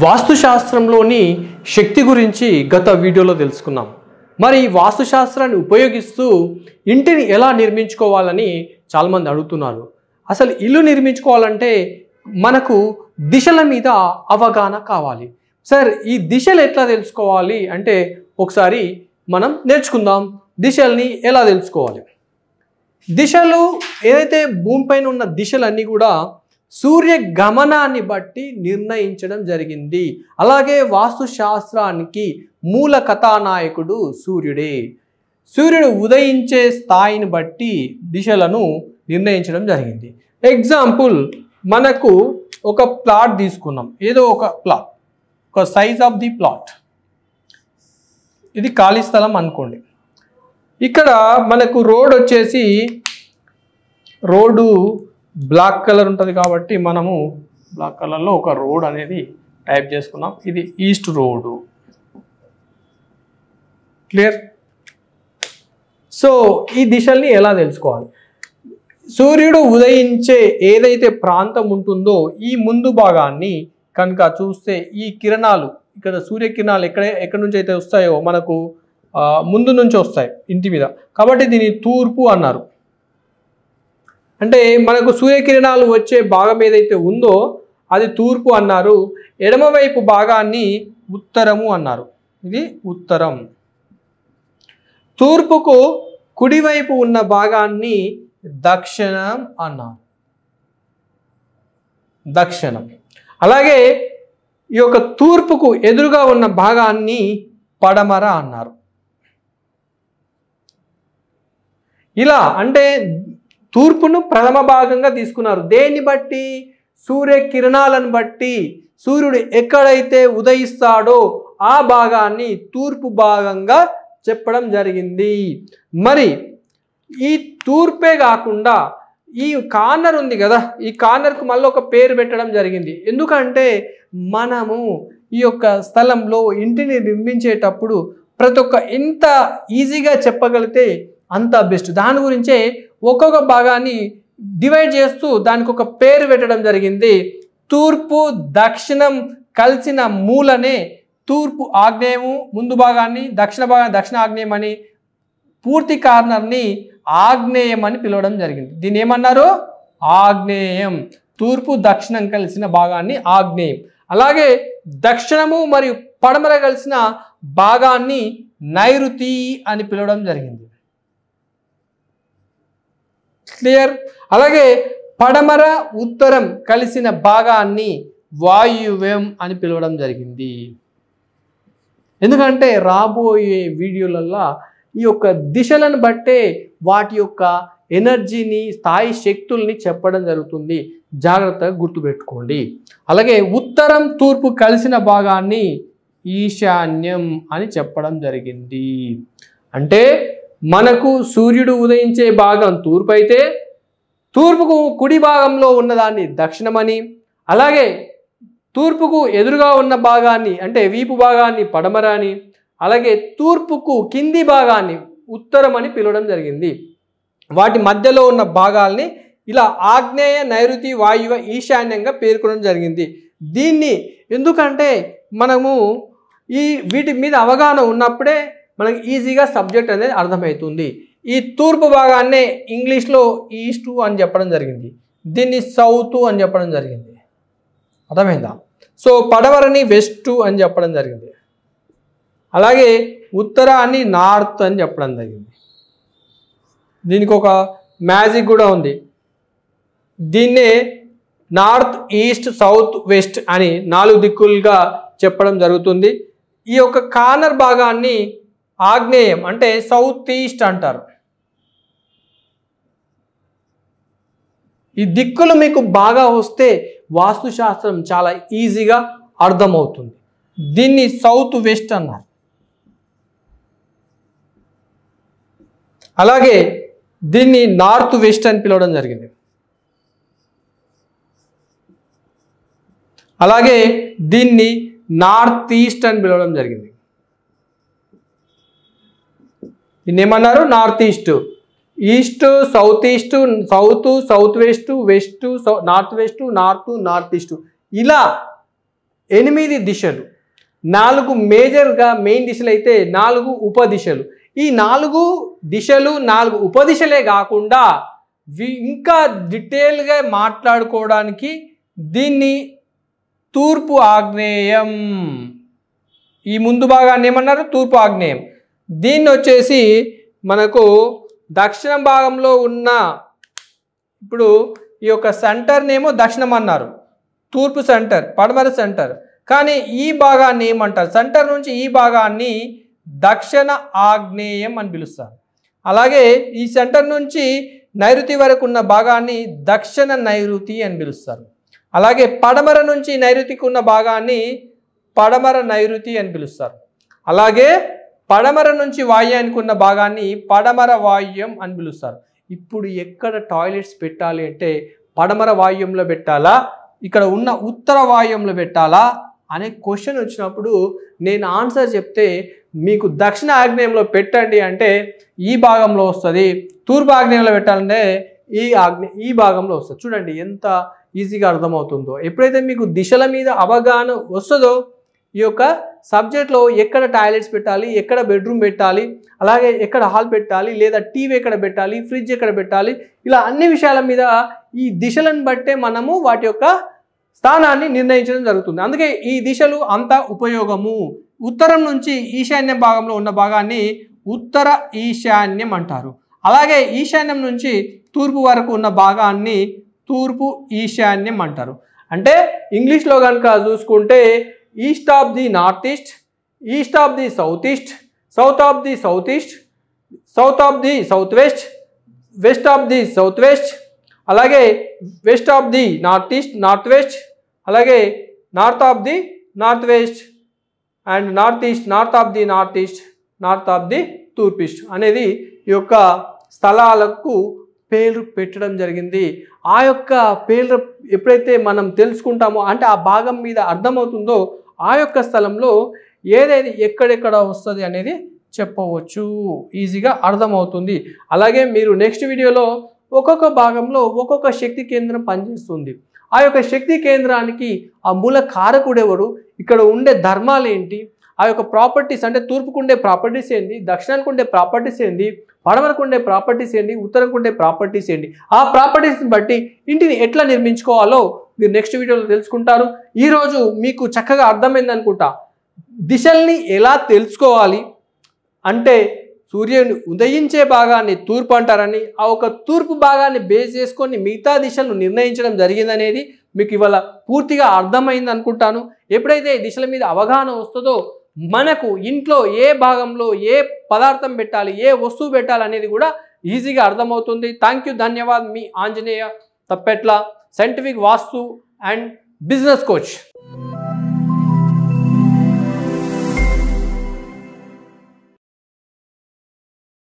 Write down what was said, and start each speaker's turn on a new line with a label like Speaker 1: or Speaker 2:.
Speaker 1: వాస్తుశాస్త్రంలోని శక్తి గురించి గత వీడియోలో తెలుసుకున్నాం. మరి వాస్తుశాస్త్రాన్ని ఉపయోగిస్తూ ఇంటిని ఎలా నిర్మించుకోవాలని చాలామంది అడుగుతున్నారు. అసలు ఇల్లు నిర్మించుకోవాలంటే మనకు దిశల మీద అవగాహన కావాలి. సార్, ఈ దిశలు ఎట్లా తెలుసుకోవాలి అంటే ఒకసారి మనం నేర్చుకుందాం. దిశల్ని ఎలా తెలుసుకోవాలి? దిశలు ఏదైతే భూమిపైన ఉన్న దిశలన్నీ కూడా సూర్య గమనాన్ని బట్టి నిర్ణయించడం జరిగింది. అలాగే వాస్తుశాస్త్రానికి మూల కథానాయకుడు సూర్యుడే. సూర్యుడు ఉదయించే స్థాయిని బట్టి దిశలను నిర్ణయించడం జరిగింది. ఎగ్జాంపుల్, మనకు ఒక ప్లాట్ తీసుకున్నాం. ఏదో ఒక ప్లాట్, ఒక సైజ్ ఆఫ్ ది ప్లాట్. ఇది ఖాళీ స్థలం అనుకోండి. ఇక్కడ మనకు రోడ్ వచ్చేసి రోడ్డు బ్లాక్ కలర్ ఉంటుంది కాబట్టి మనము బ్లాక్ కలర్లో ఒక రోడ్ అనేది టైప్ చేసుకున్నాం. ఇది ఈస్ట్ రోడ్డు. క్లియర్? సో ఈ దిశల్ని ఎలా తెలుసుకోవాలి? సూర్యుడు ఉదయించే ఏదైతే ప్రాంతం ఉంటుందో ఈ ముందు భాగాన్ని కనుక చూస్తే ఈ కిరణాలు, ఇక్కడ సూర్యకిరణాలు ఎక్కడి నుంచి అయితే వస్తాయో మనకు ముందు నుంచి వస్తాయి ఇంటి మీద, కాబట్టి దీన్ని తూర్పు అన్నారు. అంటే మనకు సూర్యకిరణాలు వచ్చే భాగం ఏదైతే ఉందో అది తూర్పు అన్నారు. ఎడమవైపు భాగాన్ని ఉత్తరము అన్నారు. ఇది ఉత్తరం. తూర్పుకు కుడివైపు ఉన్న భాగాన్ని దక్షిణం అన్నారు. దక్షిణం. అలాగే ఈ యొక్క తూర్పుకు ఎదురుగా ఉన్న భాగాన్ని పడమర అన్నారు. ఇలా అంటే తూర్పును ప్రథమ భాగంగా తీసుకున్నారు. దేన్ని బట్టి? సూర్యకిరణాలను బట్టి. సూర్యుడు ఎక్కడైతే ఉదయిస్తాడో ఆ భాగాన్ని తూర్పు భాగంగా చెప్పడం జరిగింది. మరి ఈ తూర్పే కాకుండా ఈ కార్నర్ ఉంది కదా, ఈ కార్నర్కు మళ్ళీ ఒక పేరు పెట్టడం జరిగింది. ఎందుకంటే మనము ఈ యొక్క స్థలంలో ఇంటిని నిర్మించేటప్పుడు ప్రతి ఒక్క ఎంత ఈజీగా చెప్పగలిగితే అంత బెస్ట్. దాని గురించే ఒక్కొక్క భాగాన్ని డివైడ్ చేస్తూ దానికి ఒక పేరు పెట్టడం జరిగింది. తూర్పు దక్షిణం కలిసిన మూలనే తూర్పు ఆగ్నేయము, ముందు భాగాన్ని దక్షిణ భాగాన్ని దక్షిణ ఆగ్నేయం అని, పూర్తి కార్నర్ని ఆగ్నేయం అని పిలవడం జరిగింది. దీన్ని ఏమన్నారు? ఆగ్నేయం. తూర్పు దక్షిణం కలిసిన భాగాన్ని ఆగ్నేయం. అలాగే దక్షిణము మరియు పడమర కలిసిన భాగాన్ని నైరుతి అని పిలవడం జరిగింది. క్లియర్? అలాగే పడమర ఉత్తరం కలిసిన భాగాన్ని వాయువ్యం అని పిలవడం జరిగింది. ఎందుకంటే రాబోయే వీడియోలలో ఈ యొక్క దిశలను బట్టే వాటి యొక్క ఎనర్జీని, స్థాయి శక్తుల్ని చెప్పడం జరుగుతుంది. జాగ్రత్తగా గుర్తుపెట్టుకోండి. అలాగే ఉత్తరం తూర్పు కలిసిన భాగాన్ని ఈశాన్యం అని చెప్పడం జరిగింది. అంటే మనకు సూర్యుడు ఉదయించే భాగం తూర్పు అయితే తూర్పుకు కుడి భాగంలో ఉన్నదాన్ని దక్షిణమని, అలాగే తూర్పుకు ఎదురుగా ఉన్న భాగాన్ని అంటే వీపు భాగాన్ని పడమర అని, అలాగే తూర్పుకు కింది భాగాన్ని ఉత్తరం అని పిలవడం జరిగింది. వాటి మధ్యలో ఉన్న భాగాల్ని ఇలా ఆగ్నేయ, నైరుతి, వాయువ, ఈశాన్యంగా పేర్కొనడం జరిగింది. దీన్ని ఎందుకంటే మనము వీటి మీద అవగాహన ఉన్నప్పుడే మనకి ఈజీగా సబ్జెక్ట్ అనేది అర్థమవుతుంది. ఈ తూర్పు భాగాన్నే ఇంగ్లీష్లో ఈస్ట్ అని చెప్పడం జరిగింది. దీన్ని సౌత్ అని చెప్పడం జరిగింది. అర్థమైందా? సో పడమరని వెస్ట్ అని చెప్పడం జరిగింది. అలాగే ఉత్తరాన్ని నార్త్ అని చెప్పడం జరిగింది. దీనికి ఒక మ్యాజిక్ కూడా ఉంది. దీన్నే నార్త్, ఈస్ట్, సౌత్, వెస్ట్ అని 4 దిక్కులుగా చెప్పడం జరుగుతుంది. ఈ యొక్క కార్నర్ భాగాన్ని ఆగ్నేయం అంటే సౌత్ ఈస్ట్ అంటారు. ఈ దిక్కులు మీకు బాగా వస్తే వాస్తుశాస్త్రం చాలా ఈజీగా అర్థమవుతుంది. దీన్ని సౌత్ వెస్ట్ అన్నారు. అలాగే దీన్ని నార్త్ వెస్ట్ అని పిలవడం జరిగింది. అలాగే దీన్ని నార్త్ ఈస్ట్ అని పిలవడం జరిగింది. దీన్ని ఏమన్నారు? North east. East, south east, south west, west north west, north east. ఇలా 8 దిశలు, 4 మేజర్గా మెయిన్ దిశలు అయితే 4 ఉప దిశలు. ఈ 4 దిశలు 4 ఉప దిశలే కాకుండా ఇంకా డీటెయిల్గా మాట్లాడుకోవడానికి దీన్ని తూర్పు ఆగ్నేయం, ఈ ముందు భాగాన్ని ఏమన్నారు? తూర్పు ఆగ్నేయం. దీన్ని వచ్చేసి మనకు దక్షిణ భాగంలో ఉన్న, ఇప్పుడు ఈ యొక్క సెంటర్నేమో దక్షిణం అన్నారు, తూర్పు సెంటర్, పడమర సెంటర్. కానీ ఈ భాగాన్ని ఏమంటారు? సెంటర్ నుంచి ఈ భాగాన్ని దక్షిణ ఆగ్నేయం అని పిలుస్తారు. అలాగే ఈ సెంటర్ నుంచి నైరుతి వరకు ఉన్న భాగాన్ని దక్షిణ నైరుతి అని పిలుస్తారు. అలాగే పడమర నుంచి నైరుతికి ఉన్న భాగాన్ని పడమర నైరుతి అని పిలుస్తారు. అలాగే పడమర నుంచి వాయువ్యానికి ఉన్న భాగాన్ని పడమర వాయువ్యం అని పిలుస్తారు. ఇప్పుడు ఎక్కడ టాయిలెట్స్ పెట్టాలి అంటే పడమర వాయువ్యంలో పెట్టాలా, ఇక్కడ ఉన్న ఉత్తర వాయువ్యంలో పెట్టాలా అనే క్వశ్చన్ వచ్చినప్పుడు నేను ఆన్సర్ చెప్తే మీకు దక్షిణ ఆగ్నేయంలో పెట్టండి అంటే ఈ భాగంలో వస్తుంది, తూర్పు ఆగ్నేయంలో పెట్టాలంటే ఈ భాగంలో వస్తుంది. చూడండి ఎంత ఈజీగా అర్థమవుతుందో. ఎప్పుడైతే మీకు దిశల మీద అవగాహన వస్తుందో ఈ యొక్క సబ్జెక్ట్లో ఎక్కడ టాయిలెట్స్ పెట్టాలి, ఎక్కడ బెడ్రూమ్ పెట్టాలి, అలాగే ఎక్కడ హాల్ పెట్టాలి, లేదా టీవీ ఎక్కడ పెట్టాలి, ఫ్రిడ్జ్ ఎక్కడ పెట్టాలి, ఇలా అన్ని విషయాల మీద ఈ దిశలను బట్టే మనము వాటి యొక్క స్థానాన్ని నిర్ణయించడం జరుగుతుంది. అందుకే ఈ దిశలు అంత ఉపయోగము. ఉత్తరం నుంచి ఈశాన్య భాగంలో ఉన్న భాగాన్ని ఉత్తర ఈశాన్యం అంటారు. అలాగే ఈశాన్యం నుంచి తూర్పు వరకు ఉన్న భాగాన్ని తూర్పు ఈశాన్యం అంటారు. అంటే ఇంగ్లీష్లో కనుక చూసుకుంటే east of the north east, east of the south east, south of the south east, south of the south west, west of the south west, అలాగే west of the north east, north west, అలాగే north of the north west and north east, north of the north east, north of the తూర్పు east అనేది ఈ యొక్క స్థలాలకు పేర్లు పెట్టడం జరిగింది. ఆ యొక్క పేర్లు ఎప్పుడైతే మనం తెలుసుకుంటామో అంటే ఆ భాగం మీద అర్థమవుతుందో ఆ యొక్క స్థలంలో ఏదైతే ఎక్కడెక్కడ వస్తుంది అనేది చెప్పవచ్చు, ఈజీగా అర్థమవుతుంది. అలాగే మీరు నెక్స్ట్ వీడియోలో ఒక్కొక్క భాగంలో ఒక్కొక్క శక్తి కేంద్రం పనిచేస్తుంది. ఆ యొక్క శక్తి కేంద్రానికి ఆ మూల కారకుడు ఎవరు, ఇక్కడ ఉండే ధర్మాలు ఏంటి, ఆ యొక్క ప్రాపర్టీస్ అంటే తూర్పుకు ఉండే ప్రాపర్టీస్ ఏంటి, దక్షిణానికి ఉండే ప్రాపర్టీస్ ఏంటి, పడమరకు ఉండే ప్రాపర్టీస్ ఏంటి, ఉత్తరకు ఉండే ప్రాపర్టీస్ ఏంటి, ఆ ప్రాపర్టీస్ని బట్టి ఇంటిని ఎట్లా నిర్మించుకోవాలో మీరు నెక్స్ట్ వీడియోలో తెలుసుకుంటారు. ఈరోజు మీకు చక్కగా అర్థమైంది అనుకుంటా. దిశల్ని ఎలా తెలుసుకోవాలి అంటే సూర్యుని ఉదయించే భాగాన్ని తూర్పు అంటారని, ఆ ఒక తూర్పు భాగాన్ని బేస్ చేసుకొని మిగతా దిశలను నిర్ణయించడం జరిగిందనేది మీకు ఇవాళ పూర్తిగా అర్థమైంది అనుకుంటాను. ఎప్పుడైతే దిశల మీద అవగాహన వస్తుందో మనకు ఇంట్లో ఏ భాగంలో ఏ పదార్థం పెట్టాలి, ఏ వస్తువు పెట్టాలి అనేది కూడా ఈజీగా అర్థమవుతుంది. థ్యాంక్ యూ, ధన్యవాద్. మీ Anjaneya Thappetla, scientific vastu and business coach.